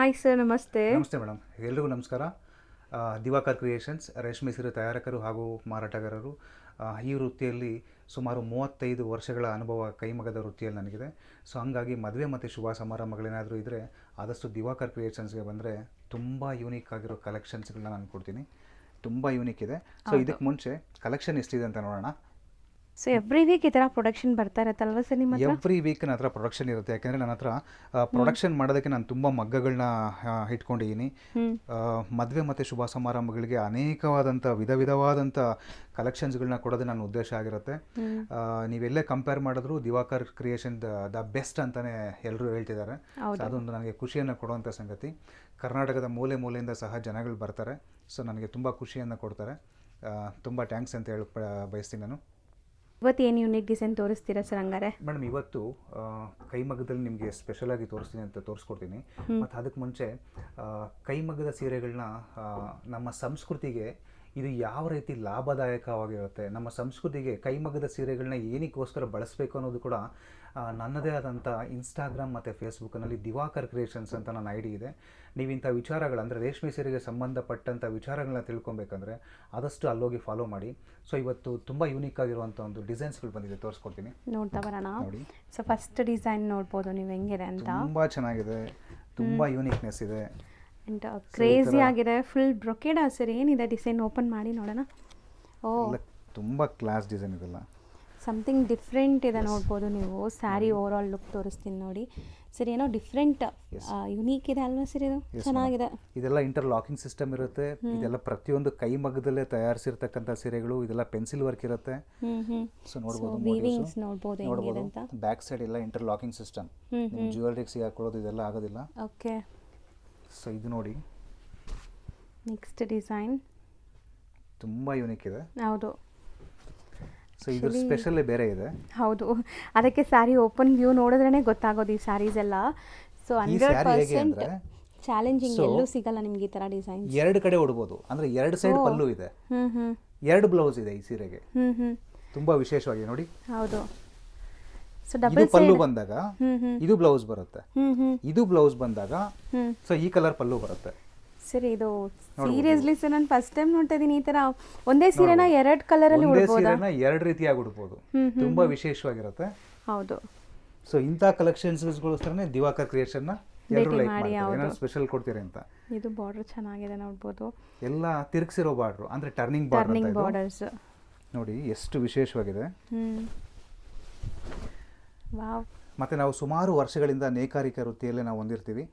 Hi sir, ನಮಸ್ತೆ. ನಮಸ್ತೆ madam, ಎಲ್ರಿಗೂ ನಮಸ್ಕಾರ. ದಿವಾಕರ್ ಕ್ರಿಯೇಷನ್ಸ್ ರೇಷ್ಮೆ ಸೀರೆ ತಯಾರಕರು ಹಾಗೂ ಮಾರಾಟಗಾರರು. ಈ ವೃತ್ತಿಯಲ್ಲಿ ಸುಮಾರು 35 ವರ್ಷಗಳ ಅನುಭವ ಕೈಮಗ್ಗದ ವೃತ್ತಿಯಲ್ಲಿ ನನಗಿದೆ. ಸೊ ಹಂಗಾಗಿ ಮದುವೆ ಮತ್ತು ಶುಭ ಸಮಾರಂಭಗಳೇನಾದರೂ ಇದ್ದರೆ ಆದಷ್ಟು ದಿವಾಕರ್ ಕ್ರಿಯೇಷನ್ಸ್ಗೆ ಬಂದರೆ ತುಂಬ ಯೂನಿಕ್ ಆಗಿರೋ ಕಲೆಕ್ಷನ್ಸ್ಗಳನ್ನ ನಾನು ಕೊಡ್ತೀನಿ. ತುಂಬ ಯೂನಿಕ್ ಇದೆ. ಸೊ ಇದಕ್ಕೆ ಮುಂಚೆ ಕಲೆಕ್ಷನ್ ಎಷ್ಟಿದೆ ಅಂತ ನೋಡೋಣ. ಸೊ ಎವ್ರಿ ವೀಕ್ ಈ ಥರ ಪ್ರೊಡಕ್ಷನ್ ಬರ್ತಾ ಇರುತ್ತಲ್ವ ಸರ್ ನಿಮ್ಮ ಹತ್ರ? ಎವ್ರಿ ವೀಕ್ ನನ್ನ ಹತ್ರ ಪ್ರೊಡಕ್ಷನ್ ಇರುತ್ತೆ. ಯಾಕೆಂದರೆ ನನ್ನ ಹತ್ರ ಪ್ರೊಡಕ್ಷನ್ ಮಾಡೋದಕ್ಕೆ ನಾನು ತುಂಬ ಮಗ್ಗಗಳನ್ನ ಇಟ್ಕೊಂಡಿದ್ದೀನಿ. ಮದುವೆ ಮತ್ತು ಶುಭ ಸಮಾರಂಭಗಳಿಗೆ ಅನೇಕವಾದಂಥ ವಿಧವಾದಂಥ ಕಲೆಕ್ಷನ್ಸ್ಗಳನ್ನ ಕೊಡೋದು ನನ್ನ ಉದ್ದೇಶ ಆಗಿರುತ್ತೆ. ನೀವೆಲ್ಲೇ ಕಂಪೇರ್ ಮಾಡಿದ್ರು ದಿವಾಕರ್ ಕ್ರಿಯೇಷನ್ ದ ಬೆಸ್ಟ್ ಅಂತಲೇ ಎಲ್ಲರೂ ಹೇಳ್ತಿದ್ದಾರೆ. ಅದೊಂದು ನನಗೆ ಖುಷಿಯನ್ನು ಕೊಡುವಂಥ ಸಂಗತಿ. ಕರ್ನಾಟಕದ ಮೂಲೆ ಮೂಲೆಯಿಂದ ಸಹ ಜನಗಳು ಬರ್ತಾರೆ. ಸೊ ನನಗೆ ತುಂಬ ಖುಷಿಯನ್ನು ಕೊಡ್ತಾರೆ. ತುಂಬ ಥ್ಯಾಂಕ್ಸ್ ಅಂತ ಹೇಳಿ ಬಯಸ್ತೀನಿ ನಾನು. ಇವತ್ತು ಏನು ಯೂನಿಕ್ ಡಿಸೈನ್ ತೋರಿಸ್ತೀರಾ ಸರ್ ಹಂಗಾರೆ? ಮೇಡಮ್, ಇವತ್ತು ಕೈಮಗ್ಗದಲ್ಲಿ ನಿಮಗೆ ಸ್ಪೆಷಲಾಗಿ ತೋರಿಸ್ತೀನಿ ಅಂತ ತೋರಿಸ್ಕೊಡ್ತೀನಿ. ಮತ್ತು ಅದಕ್ಕೆ ಮುಂಚೆ ಕೈಮಗ್ಗದ ಸೀರೆಗಳನ್ನ ನಮ್ಮ ಸಂಸ್ಕೃತಿಗೆ ಇದು ಯಾವ ರೀತಿ ಲಾಭದಾಯಕವಾಗಿರುತ್ತೆ, ನಮ್ಮ ಸಂಸ್ಕೃತಿಗೆ ಕೈಮಗ್ಗದ ಸೀರೆಗಳನ್ನ ಏನಕ್ಕೋಸ್ಕರ ಬಳಸಬೇಕು ಅನ್ನೋದು ಕೂಡ ನನ್ನದೇ ಆದಂಥ ಇನ್ಸ್ಟಾಗ್ರಾಮ್ ಮತ್ತು ಫೇಸ್ಬುಕ್ನಲ್ಲಿ ದಿವಾಕರ್ ಕ್ರಿಯೇಷನ್ಸ್ ಅಂತ ನನ್ನ ಐಡಿ ಇದೆ. ನೀವು ಇಂಥ ವಿಚಾರಗಳು ಅಂದರೆ ರೇಷ್ಮೆ ಸೀರೆಗೆ ಸಂಬಂಧಪಟ್ಟಂಥ ವಿಚಾರಗಳನ್ನ ತಿಳ್ಕೊಬೇಕಂದ್ರೆ ಆದಷ್ಟು ಅಲ್ಲೋಗಿ ಫಾಲೋ ಮಾಡಿ. ಸೊ ಇವತ್ತು ತುಂಬ ಯೂನಿಕ್ ಆಗಿರುವಂಥ ಒಂದು ಡಿಸೈನ್ಸ್ಗಳು ಬಂದಿದೆ, ತೋರಿಸ್ಕೊಡ್ತೀನಿ. ನೋಡ್ತಾ ಬರೋಣ. ನೋಡಿ, ಸೊ ಫಸ್ಟ್ ಡಿಸೈನ್ ನೋಡ್ಬೋದು ನೀವು ಹೆಂಗಿದೆ ಅಂತ. ತುಂಬ ಚೆನ್ನಾಗಿದೆ, ತುಂಬ ಯೂನಿಕ್ನೆಸ್ ಇದೆ ಆ್ಯಂಡ್ ಕ್ರೇಜಿ ಆಗಿದೆ. ಫುಲ್ ಬ್ರೊಕೇಡ್ ಸರ್, ಏನಿದೆ ಡಿಸೈನ್? ಓಪನ್ ಮಾಡಿ ನೋಡೋಣ. ಓ, ತುಂಬ ಕ್ಲಾಸ್ ಡಿಸೈನ್ ಇದೆಲ್ಲ. ಸಮಥಿಂಗ್ ಡಿಫ್ರೆಂಟ್ ಇದೆ ನೋಡ್ಬೋದು ನೀವು. ಸ್ಯಾರಿ ಓವರ್ ಆಲ್ ಲುಕ್ ತೋರಿಸ್ತೀನಿ ನೋಡಿ ಸರ್. ಏನೋ ಡಿಫ್ರೆಂಟ್ ಯುನೀಕ್ ಇದೆ ಅಲ್ವಾ ಸರ್? ಇದು ಚೆನ್ನಾಗಿದೆ. ಇದೆಲ್ಲ ಇಂಟರ್ಲಾಕಿಂಗ್ ಸಿಸ್ಟಮ್ ಇರುತ್ತೆ. ಇದೆಲ್ಲ ಪ್ರತಿಯೊಂದು ಕೈಮಗ್ಗದಲ್ಲೇ ತಯಾರಿಸಿರ್ತಕ್ಕಂಥ ಸೀರೆಗಳು. ಇದೆಲ್ಲ ಪೆನ್ಸಿಲ್ ವರ್ಕ್ ಇರುತ್ತೆ. ಸೊ ನೋಡ್ಬೋದು ಅಂತ. ಬ್ಯಾಕ್ ಸೈಡ್ ಎಲ್ಲ ಇಂಟರ್ಲಾಕಿಂಗ್ ಸಿಸ್ಟಮ್. ಜ್ಯುವೆಲ್ರಿಗೆ ಸಿಗಾಕೊಳ್ಳೋದು ಇದೆಲ್ಲ ಆಗೋದಿಲ್ಲ. ಓಕೆ. ಸೊ ಇದು ನೋಡಿ, ನೆಕ್ಸ್ಟ್ ಡಿಸೈನ್ ತುಂಬ ಯೂನಿಕ್ ಇದೆ. ಹೌದು. ಸೊ ಇದು ಸ್ಪೆಷಲ್ಲೇ ಬೇರೆ ಇದೆ. ಹೌದು, ಅದಕ್ಕೆ ಸ್ಯಾರಿ ಓಪನ್ ವ್ಯೂ ನೋಡಿದ್ರೇ ಗೊತ್ತಾಗೋದು ಈ ಸ್ಯಾರೀಸ್ ಎಲ್ಲ. ಸೊ 100% ಚಾಲೆಂಜಿಂಗ್, ಎಲ್ಲೂ ಸಿಗಲ್ಲ ನಿಮ್ಗೆ ಈ ತರ ಡಿಸೈನ್. ಎರಡು ಕಡೆ ಉಡ್ಬೋದು, ಅಂದ್ರೆ ಎರಡು ಸೈಡ್ ಪಲ್ಲು ಇದೆ, ಎರಡು ಬ್ಲೌಸ್ ಇದೆ ಈ ಸೀರೆಗೆ. ತುಂಬಾ ವಿಶೇಷವಾಗಿ ನೋಡಿ. ಹೌದು. ಸೊ ಇದು ಡಬಲ್ ಪಲ್ಲು ಬಂದಾಗ ಇದು ಬ್ಲೌಸ್ ಬರುತ್ತೆ, ಇದು ಬ್ಲೌಸ್ ಬಂದಾಗ ಸೊ ಈ ಕಲರ್ ಪಲ್ಲು ಬರುತ್ತೆ. ಸರಿ, ಇದು ಸೀರಿಯಸ್ಲಿ ಸರ್ ನಾನು ಫಸ್ಟ್ ಟೈಮ್ ನೋಡ್ತಾ ಇದೀನಿ ಈ ತರ ಒಂದೇ ಸೀರೆನ ಎರಡು ಕಲರ್ ಅಲ್ಲಿ ಉಡಬಹುದು. ಎರಡು ರೀತಿಯಾಗಿ ಉಡಬಹುದು, ತುಂಬಾ ವಿಶೇಷವಾಗಿರುತ್ತೆ. ಹೌದು. ಸೊ ಇಂಥ ಕಲೆಕ್ಷನ್ಸ್ಗೋಸ್ಕರನೇ ದಿವಾಕರ್ ಕ್ರಿಯೇಷನ್ ನ ಎಲ್ಲರೂ ಲೈಕ್ ಮಾಡ್ತಾರೆ. ಏನಾದ್ರು ಸ್ಪೆಷಲ್ ಕೊಡ್ತೀರಿ ಅಂತ. ಇದು ಬಾರ್ಡರ್ ಚೆನ್ನಾಗಿದೆ ನೋಡಬಹುದು. ಎಲ್ಲ ತಿರುಗಿಸಿರೋ ಬಾರ್ಡರ್, ಅಂದ್ರೆ ಟರ್ನಿಂಗ್ ಬಾರ್ಡರ್ಸ್ ನೋಡಿ ಎಷ್ಟು ವಿಶೇಷವಾಗಿದೆ. ವಾವ್. ಮತ್ತೆ ನಾವು ಸುಮಾರು ವರ್ಷಗಳಿಂದ ನೇಕಾರಿಕಾ ವೃತ್ತಿಯಲ್ಲೇ ನಾವು ಹೊಂದಿರ್ತೀವಿ.